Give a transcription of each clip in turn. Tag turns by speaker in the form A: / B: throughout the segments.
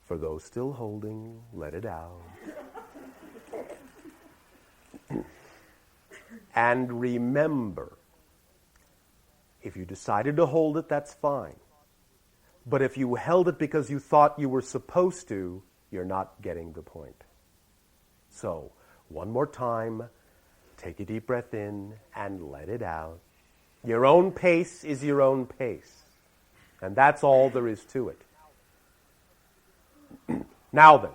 A: For those still holding, let it out. And remember, if you decided to hold it, that's fine. But if you held it because you thought you were supposed to, you're not getting the point. So, one more time, take a deep breath in and let it out. Your own pace is your own pace. And that's all there is to it. Now then,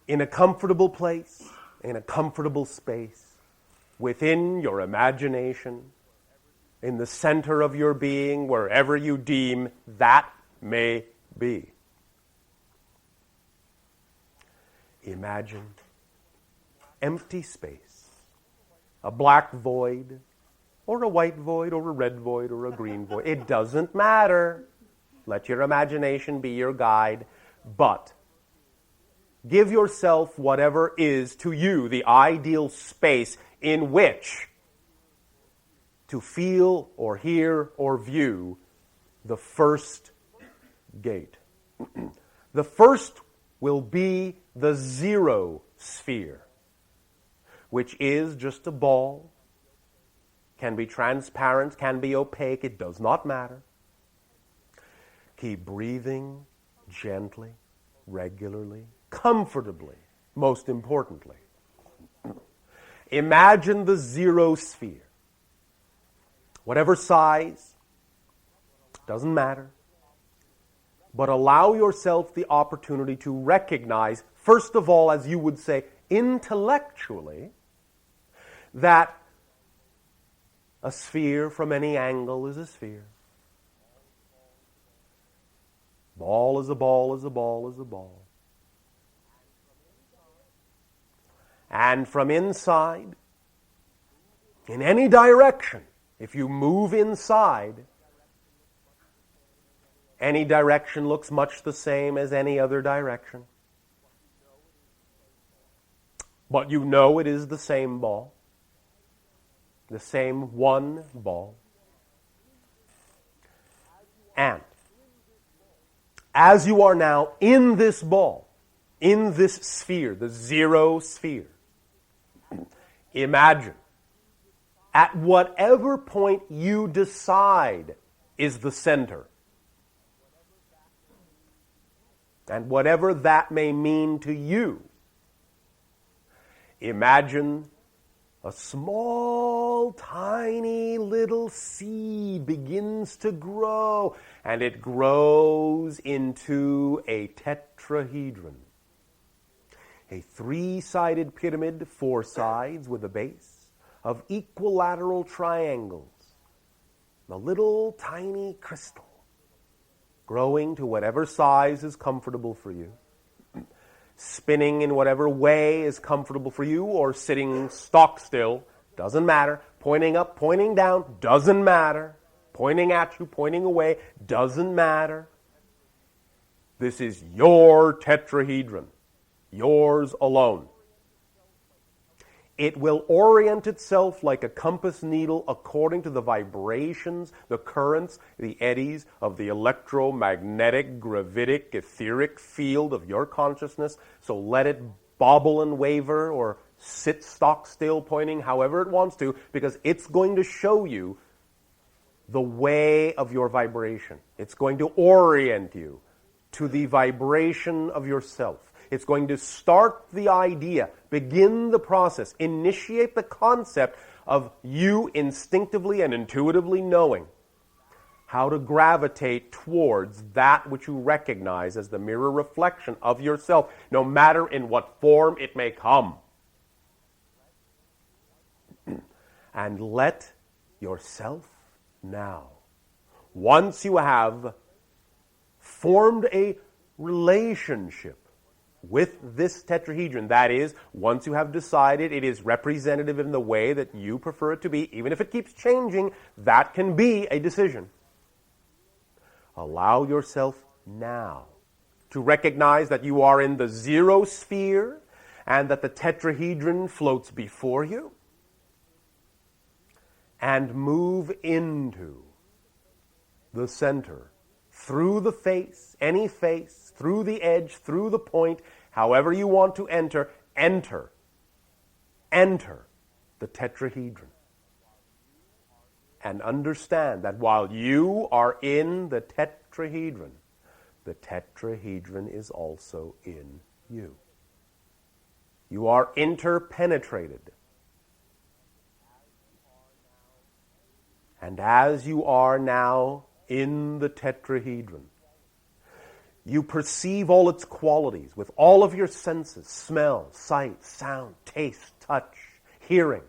A: in a comfortable place, in a comfortable space, within your imagination, in the center of your being, wherever you deem that may be. Imagine empty space, a black void, or a white void, or a red void, or a green void. It doesn't matter. Let your imagination be your guide, but give yourself whatever is to you the ideal space in which to feel or hear or view the first gate. The first will be the zero sphere, which is just a ball, can be transparent, can be opaque, it does not matter. Keep breathing gently, regularly, comfortably, most importantly. Imagine the zero sphere. Whatever size, doesn't matter. But allow yourself the opportunity to recognize, first of all, as you would say, intellectually, that a sphere from any angle is a sphere. Ball is a ball is a ball is a ball. And from inside, in any direction, if you move inside, any direction looks much the same as any other direction. But you know it is the same ball. The same one ball. And as you are now in this ball, in this sphere, the zero sphere, imagine at whatever point you decide is the center, and whatever that may mean to you, imagine a small, tiny little seed begins to grow, and it grows into a tetrahedron. A three-sided pyramid, four sides with a base, of equilateral triangles. A little tiny crystal, growing to whatever size is comfortable for you. Spinning in whatever way is comfortable for you, or sitting stock still, doesn't matter. Pointing up, pointing down, doesn't matter. Pointing at you, pointing away, doesn't matter. This is your tetrahedron, yours alone. It will orient itself like a compass needle according to the vibrations, the currents, the eddies of the electromagnetic, gravitic, etheric field of your consciousness. So let it bobble and waver or sit stock still, pointing however it wants to, because it's going to show you the way of your vibration. It's going to orient you to the vibration of yourself. It's going to start the idea, begin the process, initiate the concept of you instinctively and intuitively knowing how to gravitate towards that which you recognize as the mirror reflection of yourself, no matter in what form it may come. And let yourself now, once you have formed a relationship with this tetrahedron, that is, once you have decided it is representative in the way that you prefer it to be, even if it keeps changing, that can be a decision. Allow yourself now to recognize that you are in the zero sphere and that the tetrahedron floats before you, and move into the center through the face, any face, through the edge, through the point, however you want to enter, enter the tetrahedron. And understand that while you are in the tetrahedron is also in you. You are interpenetrated. And as you are now in the tetrahedron, you perceive all its qualities with all of your senses: smell, sight, sound, taste, touch, hearing.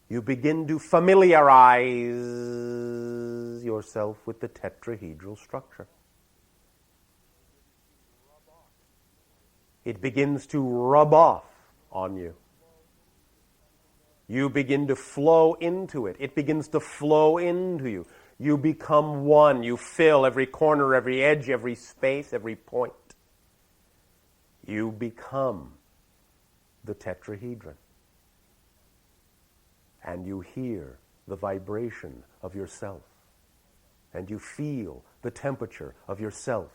A: You begin to familiarize yourself with the tetrahedral structure. It begins to rub off on you. You begin to flow into it. It begins to flow into you. You become one. You fill every corner, every edge, every space, every point. You become the tetrahedron. And you hear the vibration of yourself. And you feel the temperature of yourself.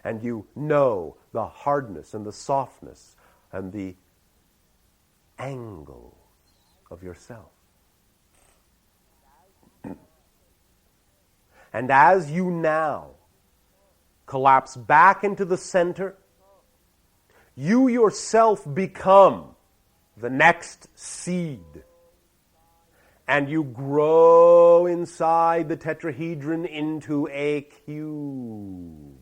A: And you know the hardness and the softness and the angles of yourself. And as you now collapse back into the center, you yourself become the next seed. And you grow inside the tetrahedron into a cube.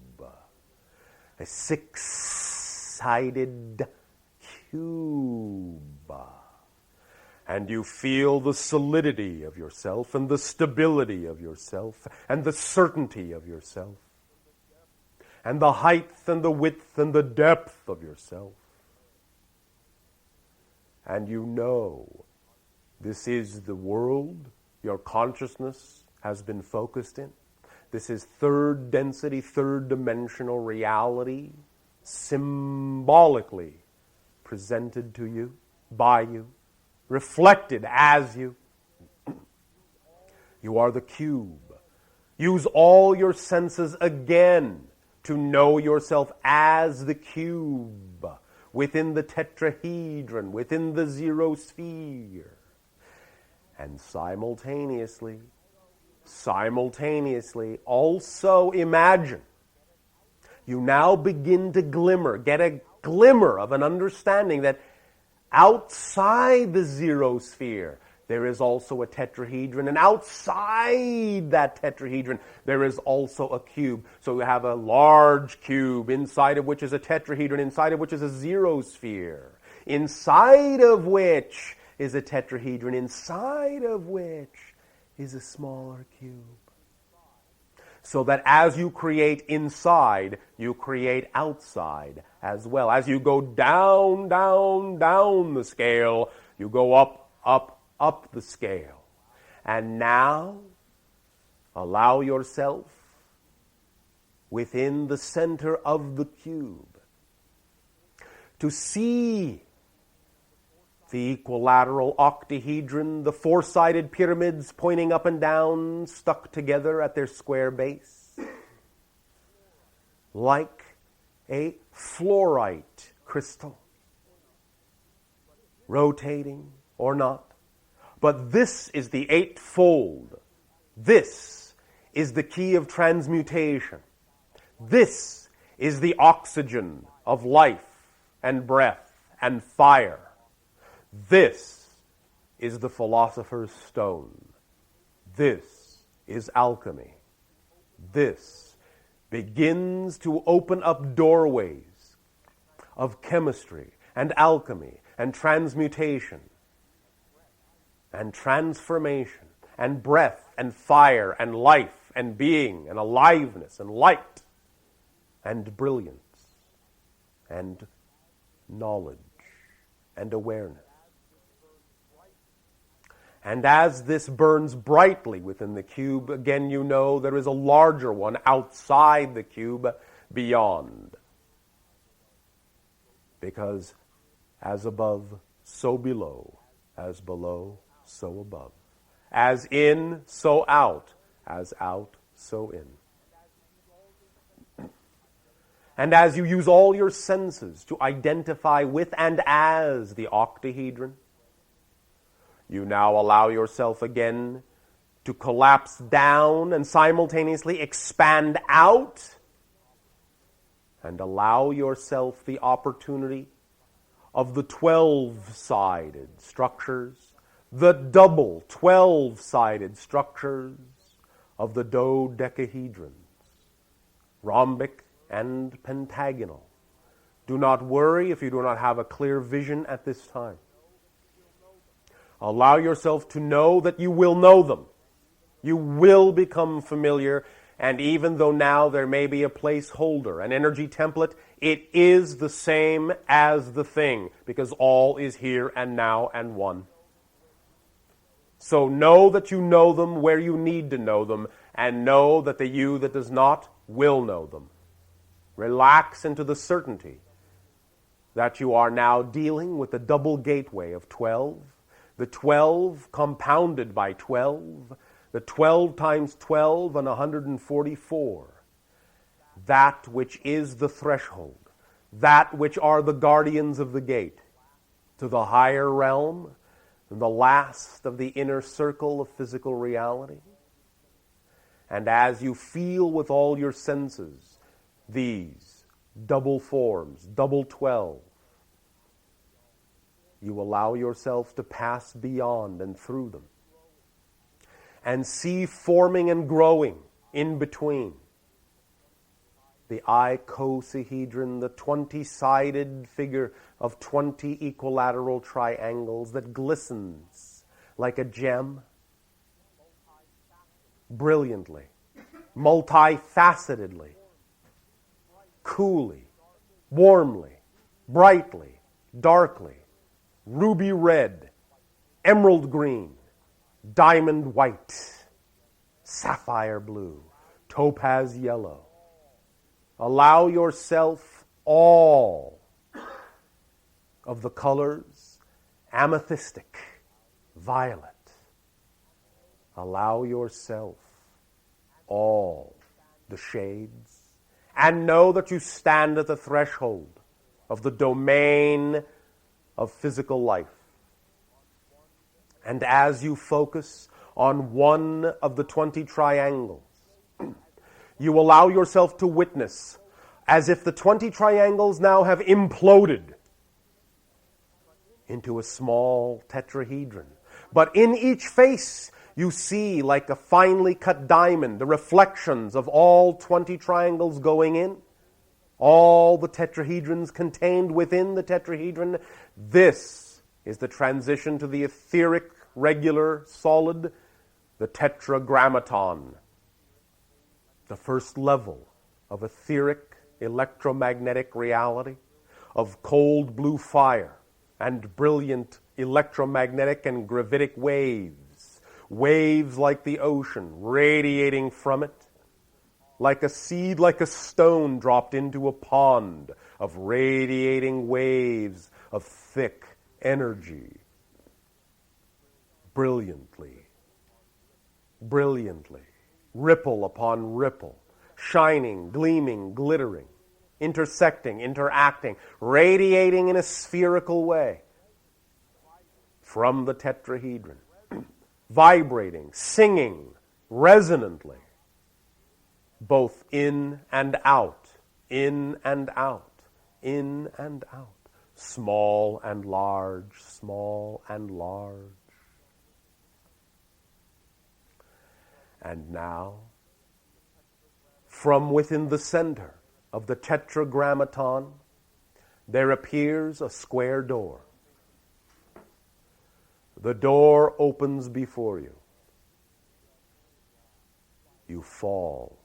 A: A six-sided cube. And you feel the solidity of yourself and the stability of yourself and the certainty of yourself and the height and the width and the depth of yourself. And you know this is the world your consciousness has been focused in. This is third density, third dimensional reality, symbolically presented to you, by you, reflected as you. You are the cube. Use all your senses again to know yourself as the cube, within the tetrahedron, within the zero sphere. And simultaneously, also imagine you now begin to get a glimmer of an understanding that outside the zero sphere there is also a tetrahedron, and outside that tetrahedron there is also a cube. So you have a large cube, inside of which is a tetrahedron, inside of which is a zero sphere, inside of which is a tetrahedron, inside of which is a smaller cube. So that as you create inside, you create outside as well. As you go down, down, down the scale, you go up, up, up the scale. And now, allow yourself within the center of the cube to see the equilateral octahedron, the four-sided pyramids pointing up and down, stuck together at their square base, like a fluorite crystal, rotating or not. But this is the eightfold. This is the key of transmutation. This is the oxygen of life and breath and fire. This is the philosopher's stone. This is alchemy. This begins to open up doorways of chemistry and alchemy and transmutation and transformation and breath and fire and life and being and aliveness and light and brilliance and knowledge and awareness. And as this burns brightly within the cube, again you know there is a larger one outside the cube, beyond. Because as above, so below. As below, so above. As in, so out. As out, so in. And as you use all your senses to identify with and as the octahedron, you now allow yourself again to collapse down and simultaneously expand out, and allow yourself the opportunity of the 12-sided structures, the double 12-sided structures of the dodecahedrons, rhombic and pentagonal. Do not worry if you do not have a clear vision at this time. Allow yourself to know that you will know them. You will become familiar, and even though now there may be a placeholder, an energy template, it is the same as the thing, because all is here and now and one. So know that you know them where you need to know them, and know that the you that does not will know them. Relax into the certainty that you are now dealing with the double gateway of 12, the 12 compounded by 12, the 12 times 12 and 144, that which is the threshold, that which are the guardians of the gate to the higher realm, and the last of the inner circle of physical reality. And as you feel with all your senses these double forms, double 12, you allow yourself to pass beyond and through them, and see forming and growing in between the icosahedron, the 20-sided figure of 20 equilateral triangles that glistens like a gem, brilliantly, multifacetedly, coolly, warmly, brightly, darkly, ruby red, emerald green, diamond white, sapphire blue, topaz yellow. Allow yourself all of the colors, amethystic, violet. Allow yourself all the shades, and know that you stand at the threshold of the domain of physical life. And as you focus on one of the 20 triangles, you allow yourself to witness as if the 20 triangles now have imploded into a small tetrahedron. But in each face, you see, like a finely cut diamond, the reflections of all 20 triangles going in, all the tetrahedrons contained within the tetrahedron. This is the transition to the etheric, regular, solid, the tetragrammaton, the first level of etheric, electromagnetic reality, of cold blue fire and brilliant electromagnetic and gravitic waves, waves like the ocean radiating from it, like a seed, like a stone dropped into a pond of radiating waves of thick energy, brilliantly, ripple upon ripple, shining, gleaming, glittering, intersecting, interacting, radiating in a spherical way from the tetrahedron, vibrating, singing resonantly, both in and out, in and out, in and out, small and large, small and large. And now, from within the center of the tetragrammaton, there appears a square door. The door opens before you. You fall.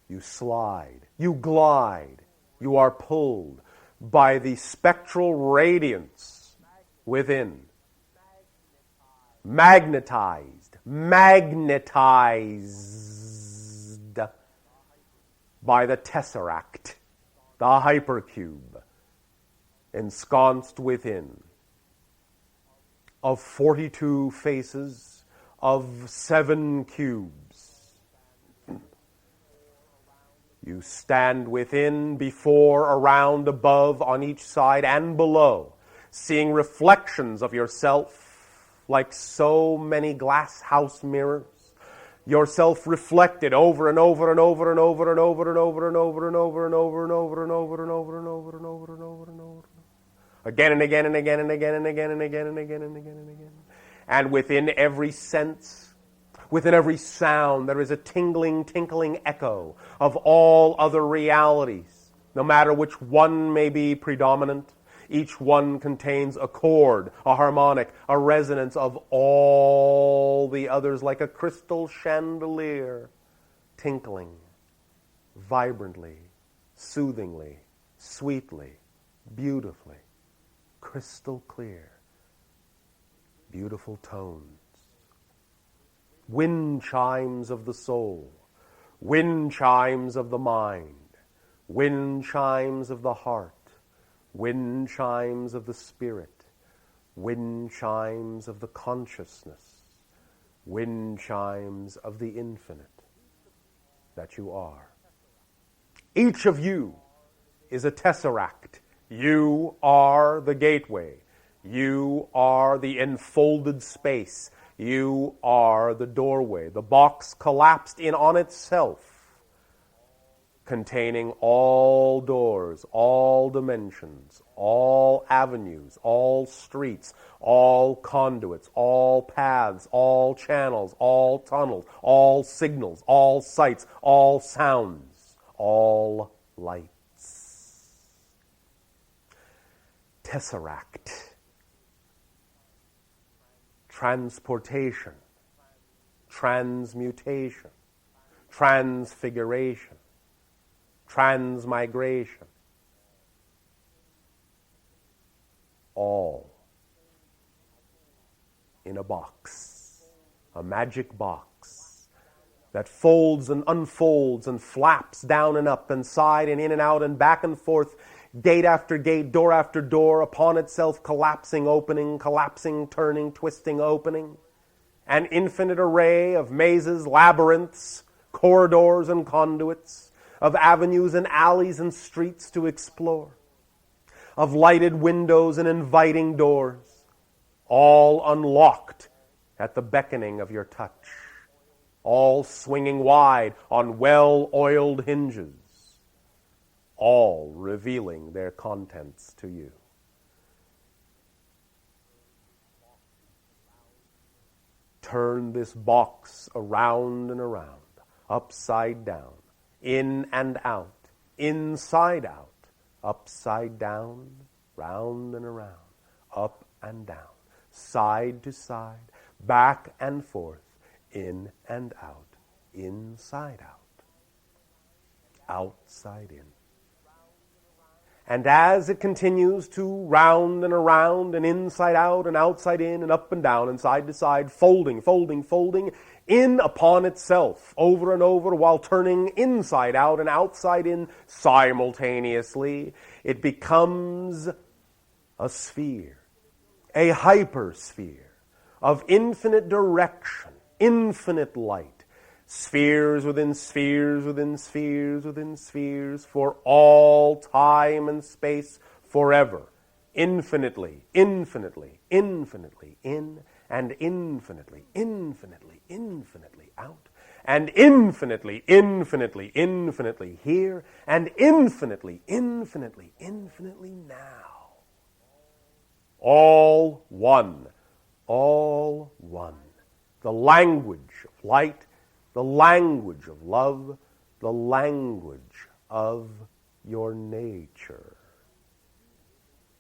A: You slide. You glide. You are pulled by the spectral radiance within. Magnetized by the tesseract, the hypercube, ensconced within, of 42 faces, of 7 cubes. You stand within, before, around, above, on each side, and below, seeing reflections of yourself like so many glass house mirrors. Yourself reflected over and over and over and over and over and over and over and over and over and over and over and over and over and over and over and over. Again and again and again and again and again and again and again and again and again. And within every sense, within every sound, there is a tingling, tinkling echo of all other realities. No matter which one may be predominant, each one contains a chord, a harmonic, a resonance of all the others, like a crystal chandelier, tinkling, vibrantly, soothingly, sweetly, beautifully, crystal clear, beautiful tones. Wind chimes of the soul, wind chimes of the mind, wind chimes of the heart, wind chimes of the spirit, wind chimes of the consciousness, wind chimes of the infinite that you are. Each of you is a tesseract. You are the gateway. You are the enfolded space. You are the doorway. The box collapsed in on itself, containing all doors, all dimensions, all avenues, all streets, all conduits, all paths, all channels, all tunnels, all signals, all sights, all sounds, all lights. Tesseract. Transportation. Transmutation. Transfiguration. Transmigration. All in a box, a magic box that folds and unfolds and flaps down and up and side and in and out and back and forth, gate after gate, door after door, upon itself, collapsing, opening, collapsing, turning, twisting, opening. An infinite array of mazes, labyrinths, corridors and conduits, of avenues and alleys and streets to explore, of lighted windows and inviting doors, all unlocked at the beckoning of your touch, all swinging wide on well-oiled hinges, all revealing their contents to you. Turn this box around and around, upside down, in and out, inside out, upside down, round and around, up and down, side to side, back and forth, in and out, inside out, outside in. And as it continues to round and around and inside out and outside in and up and down and side to side, folding, folding, folding, in upon itself, over and over, while turning inside out and outside in simultaneously, it becomes a sphere, a hypersphere of infinite direction, infinite light, spheres within spheres within spheres within spheres, for all time and space, forever, infinitely, infinitely, infinitely in, and infinitely, infinitely, infinitely out, and infinitely, infinitely, infinitely here, and infinitely, infinitely, infinitely now. All one, all one. The language of light, the language of love, the language of your nature.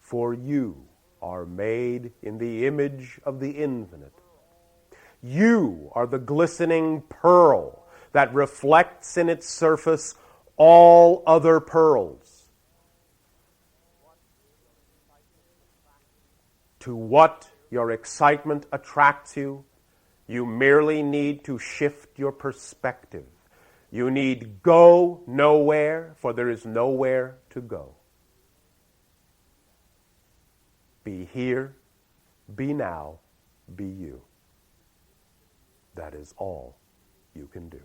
A: For you are made in the image of the infinite. You are the glistening pearl that reflects in its surface all other pearls. To what your excitement attracts you, you merely need to shift your perspective. You need go nowhere, for there is nowhere to go. Be here, be now, be you. That is all you can do.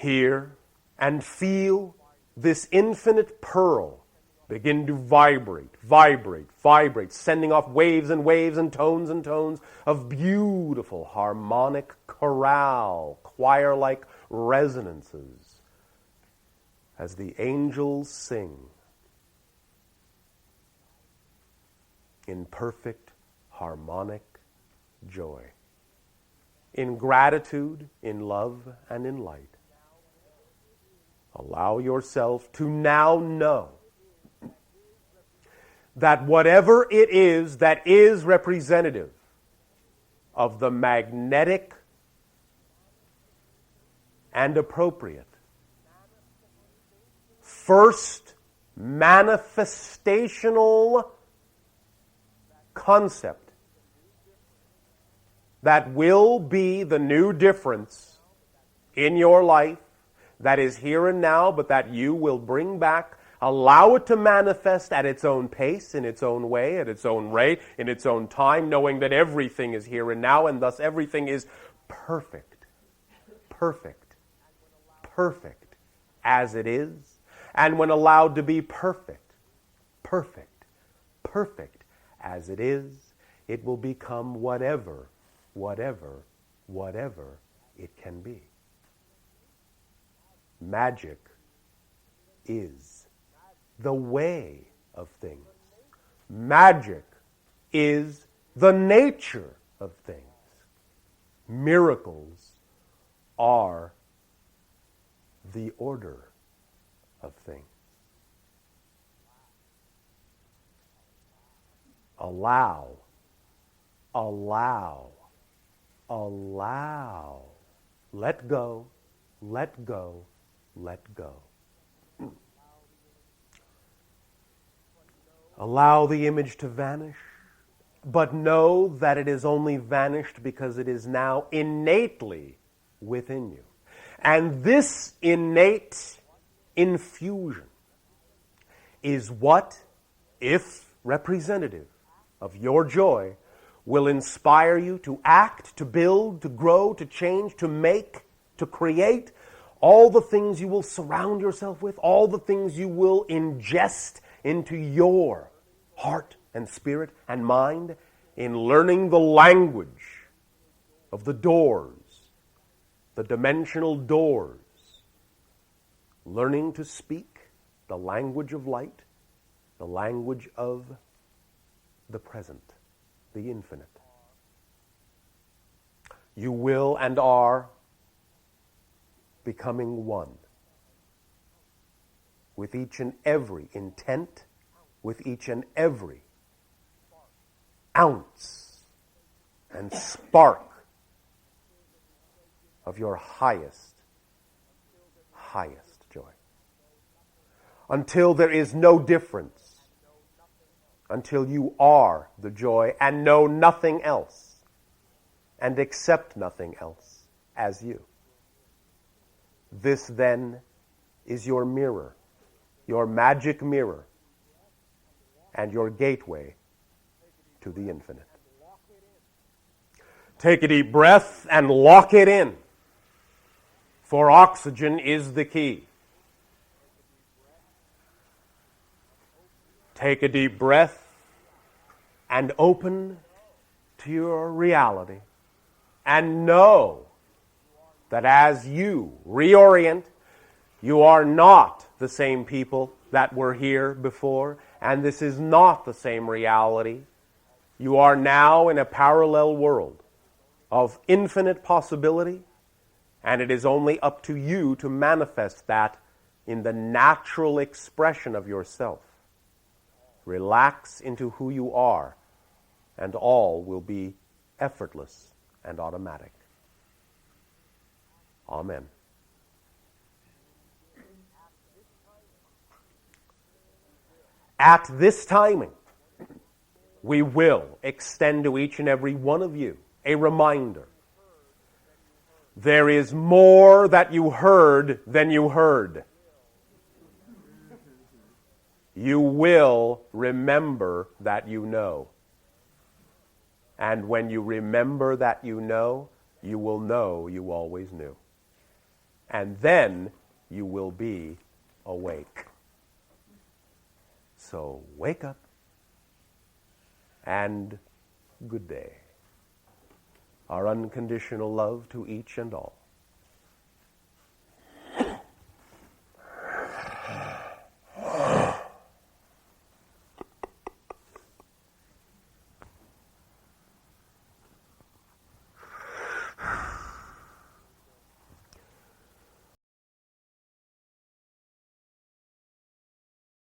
A: Hear and feel this infinite pearl begin to vibrate, vibrate, vibrate, sending off waves and waves and tones of beautiful harmonic chorale, choir-like resonances as the angels sing in perfect harmonic joy, in gratitude, in love, and in light. Allow yourself to now know that whatever it is that is representative of the magnetic and appropriate first manifestational concept that will be the new difference in your life, that is here and now, but that you will bring back. Allow it to manifest at its own pace, in its own way, at its own rate, in its own time, knowing that everything is here and now, and thus everything is perfect, perfect, perfect as it is. And when allowed to be perfect, perfect, perfect as it is, it will become whatever it can be. Magic is the way of things. Magic is the nature of things. Miracles are the order of things. Allow. Let go, let go, let go. Allow the image to vanish, but know that it is only vanished because it is now innately within you. And this innate infusion is what, if representative of your joy, will inspire you to act, to build, to grow, to change, to make, to create all the things you will surround yourself with, all the things you will ingest into your heart and spirit and mind in learning the language of the doors, the dimensional doors, learning to speak the language of light, the language of the present, the infinite. You will and are becoming one with each and every intent, with each and every ounce and spark of your highest joy. Until there is no difference, until you are the joy and know nothing else and accept nothing else as you. This then is your mirror, your magic mirror, and your gateway to the infinite. Take a deep breath and lock it in, for oxygen is the key. Take a deep breath and open to your reality, and know that as you reorient, you are not the same people that were here before, and this is not the same reality. You are now in a parallel world of infinite possibility, and it is only up to you to manifest that in the natural expression of yourself. Relax into who you are, and all will be effortless and automatic. Amen. At this timing, we will extend to each and every one of you a reminder. There is more that you heard than you heard. You will remember that you know. And when you remember that you know, you will know you always knew. And then you will be awake. So wake up and good day. Our unconditional love to each and all.